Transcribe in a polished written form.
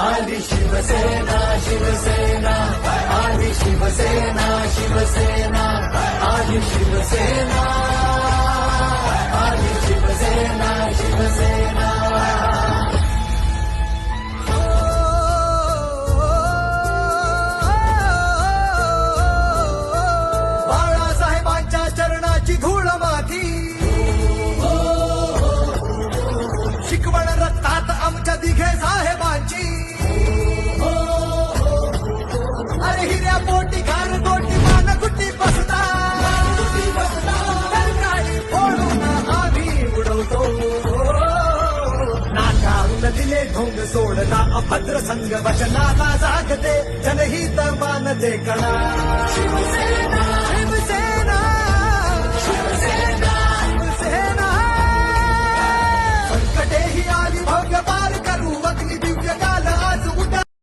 आली शिवसेना शिवसेना आली शिवसेना शिवसेना आली शिवसेना आली शिवसेना शिवसेना बाळासाहेबांच्या चरणाची धूळ माती शिकवण रक्तात आमच्या दिघे साहेबांची अरे हिऱ्या पोटी घाण गोटी मान गुटी बसता सरकारी फोडून आम्ही उडवतो नाकारून दिले ढोंग सोडता अभद्र संघ वचनाला जागते जनहित मानते कणा शिवसेना